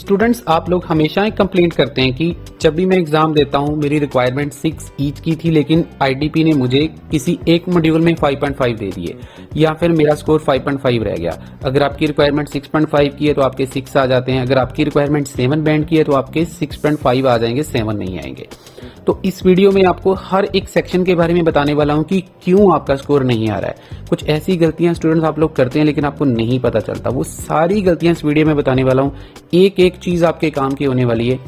Students, आप लोग हमेशा एक कंप्लेंट करते हैं कि जब भी मैं एग्जाम देता हूं मेरी रिक्वायरमेंट 6 ईच की थी, लेकिन आईडीपी ने मुझे किसी एक मॉड्यूल में 5.5 दे दिए या फिर मेरा स्कोर 5.5 रह गया। अगर आपकी रिक्वायरमेंट 6.5 की है तो आपके 6 आ जाते हैं, अगर आपकी रिक्वायरमेंट 7 बैंड की है तो आपके 6.5 आ जाएंगे, 7 नहीं आएंगे। तो इस वीडियो में आपको हर एक सेक्शन के बारे में बताने वाला हूं कि क्यों आपका स्कोर नहीं आ रहा है। कुछ ऐसी गलतियां स्टूडेंट्स आप लोग करते हैं लेकिन आपको नहीं पता चलता, वो सारी गलतियां इस वीडियो में बताने वाला हूं। एक एक चीज आपके काम की होने वाली है,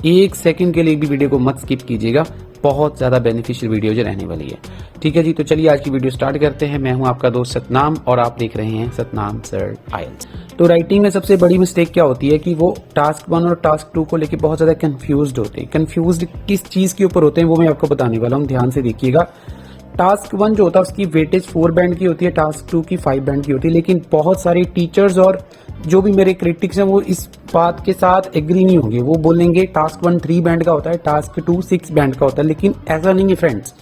एक सेकंड के लिए भी वीडियो को मत स्किप कीजिएगा, बहुत ज्यादा बेनिफिशियल वीडियो जो रहने वाली है। ठीक है जी, तो चलिए आज की वीडियो स्टार्ट करते हैं। मैं हूं आपका दोस्त सतनाम और आप देख रहे हैं सतनाम सर आइल्स। तो राइटिंग में सबसे बड़ी मिस्टेक क्या होती है कि वो टास्क 1 और टास्क 2 को लेके बहुत ज्यादा कंफ्यूज्ड होते हैं। कंफ्यूज्ड किस चीज के ऊपर होते हैं वो मैं आपको बताने वाला हूं, ध्यान से देखिएगा। टास्क 1 जो होता है उसकी वेटेज 4 बैंड की होती है, टास्क 2 की 5 बैंड की होती है, लेकिन बहुत सारे टीचर्स और जो भी मेरे क्रिटिक्स हैं वो इस बात के साथ एग्री नहीं होंगे। वो बोलेंगे टास्क 1 3 बैंड का होता है, टास्क 2 6 बैंड का होता है, लेकिन ऐसा नहीं है फ्रेंड्स।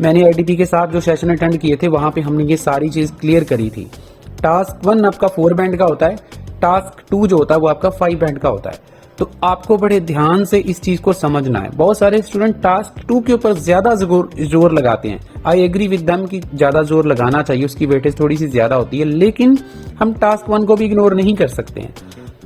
मैंने आईडीपी के साथ जो सेशन अटेंड किए थे वहां पे हमने ये सारी चीज क्लियर करी थी। टास्क 1 आपका 4 बैंड का होता है, टास्क 2 जो होता है वो आपका 5 बैंड का होता है। तो आपको बड़े ध्यान से इस चीज को समझना है। बहुत सारे स्टूडेंट टास्क 2 के ऊपर ज्यादा जोर लगाते हैं। आई एग्री विद देम कि ज्यादा जोर लगाना चाहिए, उसकी वेटेज थोड़ी सी ज्यादा होती है, लेकिन हम टास्क 1 को भी इग्नोर नहीं कर सकते हैं।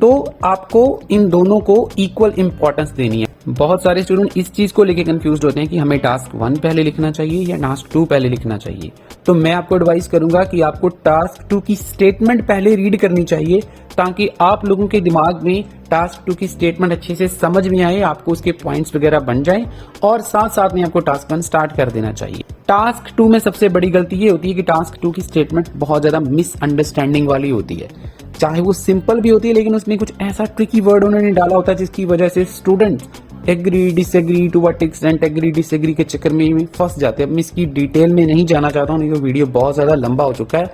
तो आपको इन दोनों को इक्वल इंपॉर्टेंस देनी है। बहुत सारे स्टूडेंट इस चीज को लेके कंफ्यूज होते हैं कि हमें टास्क 1 पहले लिखना चाहिए या टास्क 2 पहले लिखना चाहिए। तो मैं आपको एडवाइस करूंगा कि आपको टास्क 2 की स्टेटमेंट पहले रीड करनी चाहिए, ताकि आप लोगों के दिमाग में टास्क 2 की स्टेटमेंट अच्छे से समझ में आए, आपको उसके पॉइंट्स वगैरह बन जाए, और साथ साथ में आपको टास्क 1 स्टार्ट कर देना चाहिए। टास्क 2 में सबसे बड़ी गलती ये होती है कि टास्क 2 की स्टेटमेंट बहुत ज्यादा मिसअंडरस्टैंडिंग वाली होती है। चाहे वो सिंपल भी होती है लेकिन उसमें कुछ ऐसा ट्रिकी वर्ड उन्होंने डाला होता है जिसकी वजह से student agree disagree to what extent agree disagree के चक्कर में फंस जाते हैं। अब मैं इसकी डिटेल में नहीं जाना चाहता हूँ, ये वीडियो बहुत ज्यादा लंबा हो चुका है।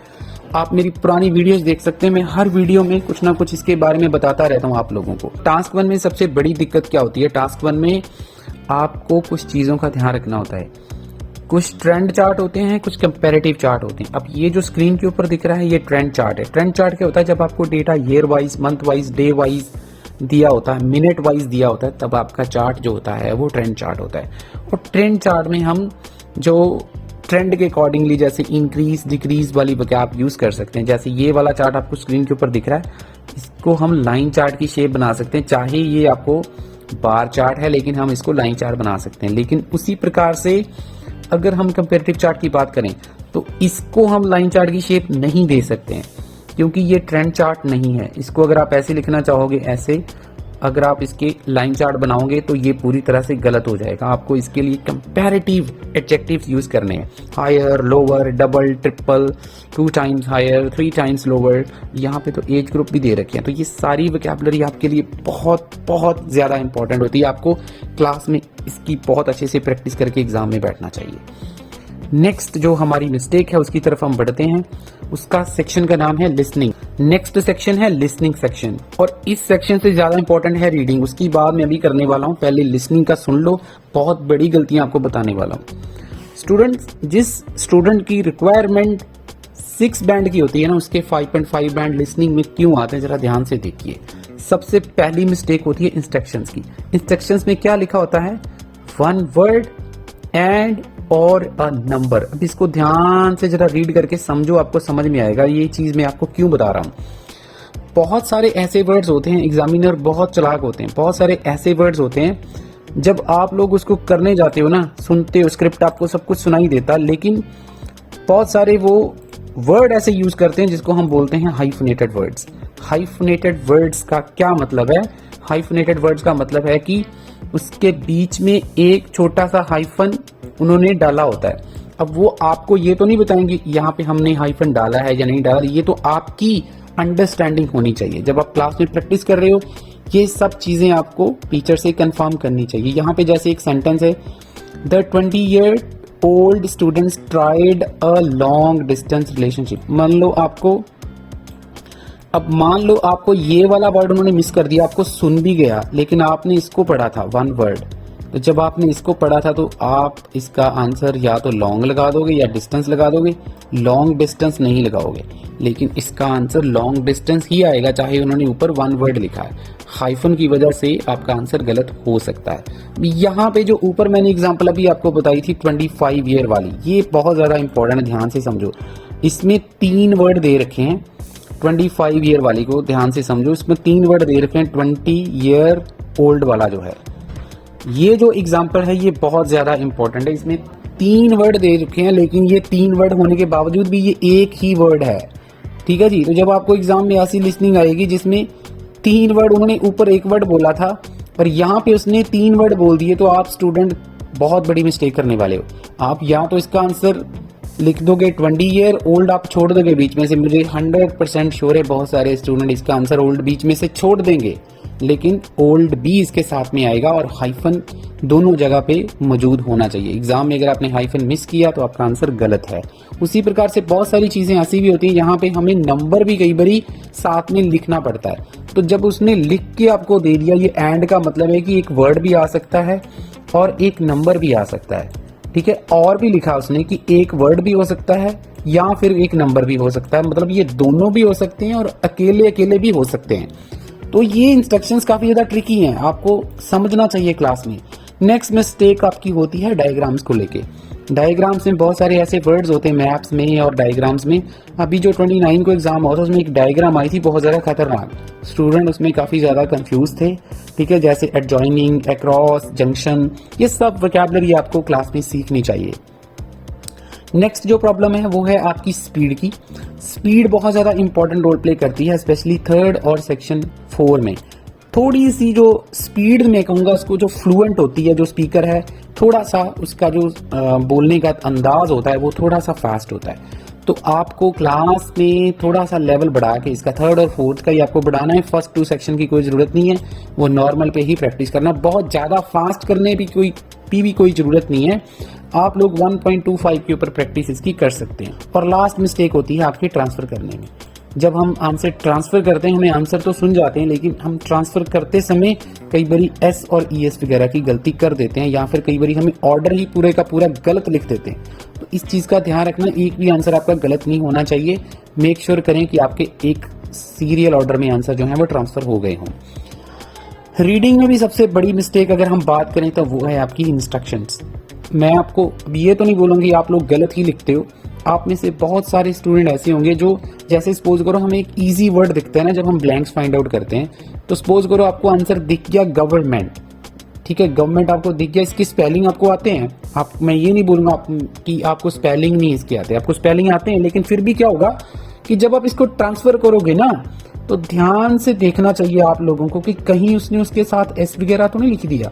आप मेरी पुरानी वीडियोस देख सकते हैं, मैं हर वीडियो में कुछ ना कुछ इसके बारे में बताता रहता हूँ आप लोगों को। टास्क 1 में सबसे बड़ी दिक्कत क्या होती है, टास्क 1 में आपको कुछ चीजों का ध्यान रखना होता है। कुछ ट्रेंड चार्ट होते हैं, कुछ कंपैरेटिव चार्ट होते हैं। अब ये जो स्क्रीन के ऊपर दिख रहा है ये ट्रेंड चार्ट है। ट्रेंड चार्ट क्या होता है, जब आपको data year wise, month wise, day wise दिया होता है, मिनट वाइज दिया होता है, तब आपका चार्ट जो होता है वो ट्रेंड चार्ट होता है। और ट्रेंड चार्ट में हम जो ट्रेंड के अकॉर्डिंगली जैसे इंक्रीज डिक्रीज वाली वगैरह आप यूज कर सकते हैं। जैसे ये वाला चार्ट आपको स्क्रीन के ऊपर दिख रहा है, इसको हम लाइन चार्ट की शेप बना सकते हैं। चाहे ये आपको बार चार्ट है लेकिन हम इसको लाइन चार्ट बना सकते हैं। लेकिन उसी प्रकार से अगर हम कंपैरेटिव चार्ट की बात करें तो इसको हम लाइन चार्ट की शेप नहीं दे सकते हैं, क्योंकि ये ट्रेंड चार्ट नहीं है। इसको अगर आप ऐसे लिखना चाहोगे, ऐसे अगर आप इसके लाइन चार्ट बनाओगे तो ये पूरी तरह से गलत हो जाएगा। आपको इसके लिए कंपैरेटिव एडजेक्टिव्स यूज करने हैं, higher, lower, double, triple, 2 times higher, 3 times lower. यहाँ पे तो एज ग्रुप भी दे रखे हैं। तो ये सारी वोकैबुलरी आपके लिए बहुत बहुत ज्यादा इंपॉर्टेंट होती है। आपको क्लास में इसकी बहुत अच्छे से प्रैक्टिस करके एग्जाम में बैठना चाहिए। नेक्स्ट जो हमारी मिस्टेक है उसकी तरफ हम बढ़ते हैं। उसका सेक्शन का नाम है लिसनिंग। नेक्स्ट सेक्शन है लिसनिंग सेक्शन, और इस सेक्शन से ज्यादा इंपॉर्टेंट है रीडिंग। उसकी बात मैं अभी करने वाला हूं, पहले लिसनिंग का सुन लो, बहुत बड़ी गलतियां आपको बताने वाला हूं। स्टूडेंट्स, जिस स्टूडेंट की रिक्वायरमेंट 6 बैंड की होती है ना, उसके 5.5 बैंड लिसनिंग में क्यों आते हैं, जरा ध्यान से देखिए। सबसे पहली मिस्टेक होती है इंस्ट्रक्शंस की। इंस्ट्रक्शंस में क्या लिखा होता है, 1 वर्ड एंड और अ नंबर। अब इसको ध्यान से जरा रीड करके समझो, आपको समझ में आएगा ये चीज मैं आपको क्यों बता रहा हूं। बहुत सारे ऐसे वर्ड्स होते हैं, एग्जामिनर बहुत चालाक होते हैं, बहुत सारे ऐसे वर्ड्स होते हैं जब आप लोग उसको करने जाते हो ना, सुनते हो स्क्रिप्ट, आपको सब कुछ सुनाई देता, लेकिन बहुत सारे वो वर्ड ऐसे यूज करते हैं जिसको हम बोलते हैं हाइफनेटेड वर्ड्स। हाइफनेटेड वर्ड्स का क्या मतलब है, हाइफनेटेड वर्ड्स का मतलब है कि उसके बीच में एक छोटा सा हाइफन उन्होंने डाला होता है। अब वो आपको ये तो नहीं बताएंगे यहाँ पे हमने हाइफन डाला है या नहीं डाला, ये तो आपकी अंडरस्टैंडिंग होनी चाहिए। जब आप क्लास में प्रैक्टिस कर रहे हो ये सब चीजें आपको टीचर से कंफर्म करनी चाहिए। यहाँ पे जैसे एक सेंटेंस है, the 20-year-old students tried a long distance relationship. मान लो आपको ये वाला वर्ड उन्होंने मिस कर दिया, आपको सुन भी गया लेकिन आपने इसको पढ़ा था 1 वर्ड। तो जब आपने इसको पढ़ा था तो आप इसका आंसर या तो लॉन्ग लगा दोगे या डिस्टेंस लगा दोगे, लॉन्ग डिस्टेंस नहीं लगाओगे, लेकिन इसका आंसर लॉन्ग डिस्टेंस ही आएगा चाहे उन्होंने ऊपर 1 वर्ड लिखा है। हाइफन की वजह से आपका आंसर गलत हो सकता है। यहाँ पे जो ऊपर मैंने एग्जांपल अभी आपको बताई थी 25 ईयर वाली, ये बहुत ज़्यादा इंपॉर्टेंट है, ध्यान से समझो। इसमें 3 वर्ड दे रखे हैं, 25 ईयर वाली को ध्यान से समझो, इसमें 3 वर्ड दे रखे हैं। 20 ईयर ओल्ड वाला जो है, ये जो एग्जाम्पल है ये बहुत ज़्यादा इंपॉर्टेंट है। इसमें 3 वर्ड दे रखे हैं, लेकिन ये 3 वर्ड होने के बावजूद भी ये एक ही वर्ड है, ठीक है जी। तो जब आपको एग्जाम में ऐसी लिस्टिंग आएगी जिसमें 3 वर्ड, उन्होंने ऊपर 1 वर्ड बोला था पर यहाँ पे उसने 3 वर्ड बोल दिए, तो आप स्टूडेंट बहुत बड़ी मिस्टेक करने वाले हो। आप या तो इसका आंसर लिख दोगे 20 ईयर ओल्ड, आप छोड़ दोगे बीच में से। मुझे 100% श्योर है बहुत सारे स्टूडेंट इसका आंसर ओल्ड बीच में से छोड़ देंगे, लेकिन ओल्ड भी इसके साथ में आएगा और हाइफन दोनों जगह पे मौजूद होना चाहिए। एग्जाम में अगर आपने हाइफन मिस किया तो आपका आंसर गलत है। उसी प्रकार से बहुत सारी चीजें ऐसी भी होती हैं यहाँ पे हमें नंबर भी कई बारी साथ में लिखना पड़ता है। तो जब उसने लिख के आपको दे दिया, ये एंड का मतलब है कि एक वर्ड भी आ सकता है और एक नंबर भी आ सकता है, ठीक है। और भी लिखा उसने कि एक वर्ड भी हो सकता है या फिर एक नंबर भी हो सकता है, मतलब ये दोनों भी हो सकते हैं और अकेले अकेले भी हो सकते हैं। तो ये इंस्ट्रक्शंस काफी ज्यादा ट्रिकी हैं, आपको समझना चाहिए क्लास में। नेक्स्ट मिस्टेक आपकी होती है डायग्राम्स को लेके। डायग्राम्स में बहुत सारे ऐसे वर्ड्स होते हैं मैप्स में और डायग्राम्स में। अभी जो 29 को एग्जाम हुआ था उसमें एक डायग्राम आई थी बहुत ज्यादा खतरनाक, स्टूडेंट उसमें काफी ज्यादा कंफ्यूज थे, ठीक है। जैसे एडजॉइनिंग, अक्रॉस, जंक्शन, ये सब वोकैबुलरी आपको क्लास में सीखनी चाहिए। नेक्स्ट जो प्रॉब्लम है वो है आपकी स्पीड की। स्पीड बहुत ज़्यादा इंपॉर्टेंट रोल प्ले करती है, स्पेशली 3rd और सेक्शन 4 में। थोड़ी सी जो स्पीड में कहूँगा उसको, जो फ्लुएंट होती है जो स्पीकर है, थोड़ा सा उसका जो बोलने का अंदाज होता है वो थोड़ा सा फास्ट होता है। तो आपको क्लास में थोड़ा सा लेवल बढ़ा के, इसका 3rd और 4th का ही आपको बढ़ाना है। फर्स्ट 2 सेक्शन की कोई ज़रूरत नहीं है, वो नॉर्मल पे ही प्रैक्टिस करना। बहुत ज़्यादा फास्ट करने भी कोई ज़रूरत नहीं है। आप लोग 1.25 के ऊपर प्रैक्टिस इसकी कर सकते हैं। और लास्ट मिस्टेक होती है आपके ट्रांसफ़र करने में। जब हम आंसर ट्रांसफ़र करते हैं, हमें आंसर तो सुन जाते हैं, लेकिन हम ट्रांसफ़र करते समय कई बारी एस और ईएस वगैरह की गलती कर देते हैं, या फिर कई बारी हमें ऑर्डर ही पूरे का पूरा गलत लिख देते हैं। तो इस चीज़ का ध्यान रखना, एक भी आंसर आपका गलत नहीं होना चाहिए। मेक श्योर करें कि आपके एक सीरियल ऑर्डर में आंसर जो है वो ट्रांसफ़र हो गए हों। रीडिंग में भी सबसे बड़ी मिस्टेक अगर हम बात करें तो वो है आपकी इंस्ट्रक्शंस। मैं आपको ये तो नहीं बोलूँगी आप लोग गलत ही लिखते हो। आप में से बहुत सारे स्टूडेंट ऐसे होंगे जो, जैसे सपोज करो हमें एक इजी वर्ड दिखता है ना जब हम ब्लैंक्स फाइंड आउट करते हैं, तो सपोज करो आपको आंसर दिख गया गवर्नमेंट, ठीक है, गवर्नमेंट आपको दिख गया, इसकी स्पेलिंग आपको आते हैं। मैं ये नहीं बोलूँगा कि आपको स्पेलिंग नहीं इसके आते, आपको स्पेलिंग आते हैं, लेकिन फिर भी क्या होगा कि जब आप इसको ट्रांसफर करोगे ना, तो ध्यान से देखना चाहिए आप लोगों को कि कहीं उसने उसके साथ एस वगैरह तो नहीं लिख दिया।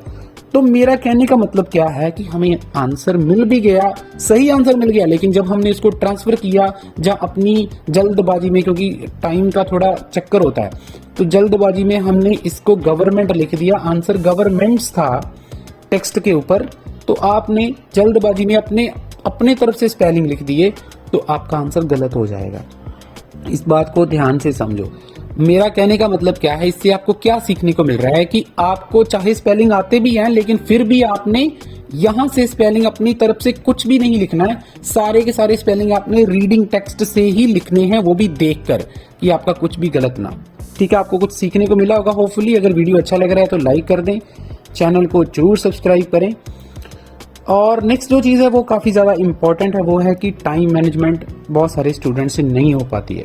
तो मेरा कहने का मतलब क्या है कि हमें आंसर मिल भी गया, सही आंसर मिल गया, लेकिन जब हमने इसको ट्रांसफर किया, जब अपनी जल्दबाजी में, क्योंकि टाइम का थोड़ा चक्कर होता है, तो जल्दबाजी में हमने इसको गवर्नमेंट लिख दिया, आंसर गवर्नमेंट्स था टेक्स्ट के ऊपर, तो आपने जल्दबाजी में अपने तरफ से स्पेलिंग लिख दिए, तो आपका आंसर गलत हो जाएगा। इस बात को ध्यान से समझो। मेरा कहने का मतलब क्या है, इससे आपको क्या सीखने को मिल रहा है कि आपको चाहे स्पेलिंग आते भी हैं, लेकिन फिर भी आपने यहां से स्पेलिंग अपनी तरफ से कुछ भी नहीं लिखना है, सारे के सारे स्पेलिंग आपने रीडिंग टेक्स्ट से ही लिखने हैं, वो भी देखकर, कि आपका कुछ भी गलत ना। ठीक है, आपको कुछ सीखने को मिला होगा होपफुली। अगर वीडियो अच्छा लग रहा है तो लाइक कर दें, चैनल को जरूर सब्सक्राइब करें। और नेक्स्ट जो चीज़ है वो काफ़ी ज़्यादा इंपॉर्टेंट है, वो है कि टाइम मैनेजमेंट बहुत सारे स्टूडेंट से नहीं हो पाती है।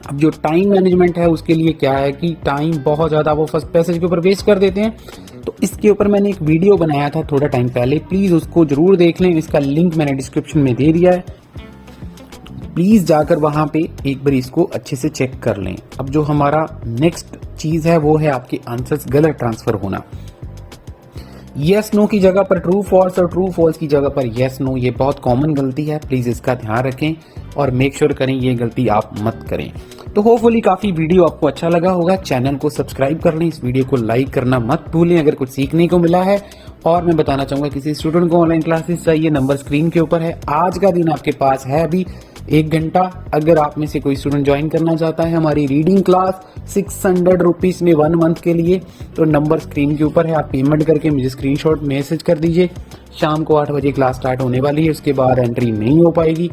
अब जो टाइम मैनेजमेंट है उसके लिए क्या है कि टाइम बहुत ज़्यादा वो फर्स्ट पैसेज के ऊपर वेस्ट कर देते हैं। तो इसके ऊपर मैंने एक वीडियो बनाया था थोड़ा टाइम पहले, प्लीज़ उसको जरूर देख लें, इसका लिंक मैंने डिस्क्रिप्शन में दे दिया है, प्लीज़ जाकर वहाँ पे एक बार इसको अच्छे से चेक कर लें। अब जो हमारा नेक्स्ट चीज़ है वो है आपके आंसर्स गलत ट्रांसफ़र होना। यस नो की जगह पर ट्रू फॉल्स और ट्रू फॉल्स की जगह पर यस नो, ये बहुत कॉमन गलती है, प्लीज़ इसका ध्यान रखें और मेक श्योर करें ये गलती आप मत करें। तो होपफुली काफ़ी वीडियो आपको अच्छा लगा होगा, चैनल को सब्सक्राइब कर लें, इस वीडियो को लाइक करना मत भूलें अगर कुछ सीखने को मिला है। और मैं बताना चाहूँगा किसी स्टूडेंट को ऑनलाइन क्लासेस चाहिए, नंबर स्क्रीन के ऊपर है। आज का दिन आपके पास है अभी 1 घंटा, अगर आप में से कोई स्टूडेंट ज्वाइन करना चाहता है हमारी रीडिंग क्लास 600 रुपीज़ में 1 मंथ के लिए, तो नंबर स्क्रीन के ऊपर है, आप पेमेंट करके मुझे स्क्रीनशॉट मैसेज कर दीजिए। शाम को 8 बजे क्लास स्टार्ट होने वाली है, उसके बाद एंट्री नहीं हो पाएगी।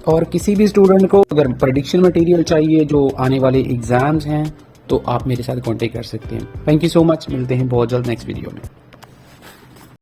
और किसी भी स्टूडेंट को अगर प्रेडिक्शन मटेरियल चाहिए जो आने वाले एग्जाम्स हैं, तो आप मेरे साथ कॉन्टेक्ट कर सकते हैं। थैंक यू सो मच, मिलते हैं बहुत जल्द नेक्स्ट वीडियो में।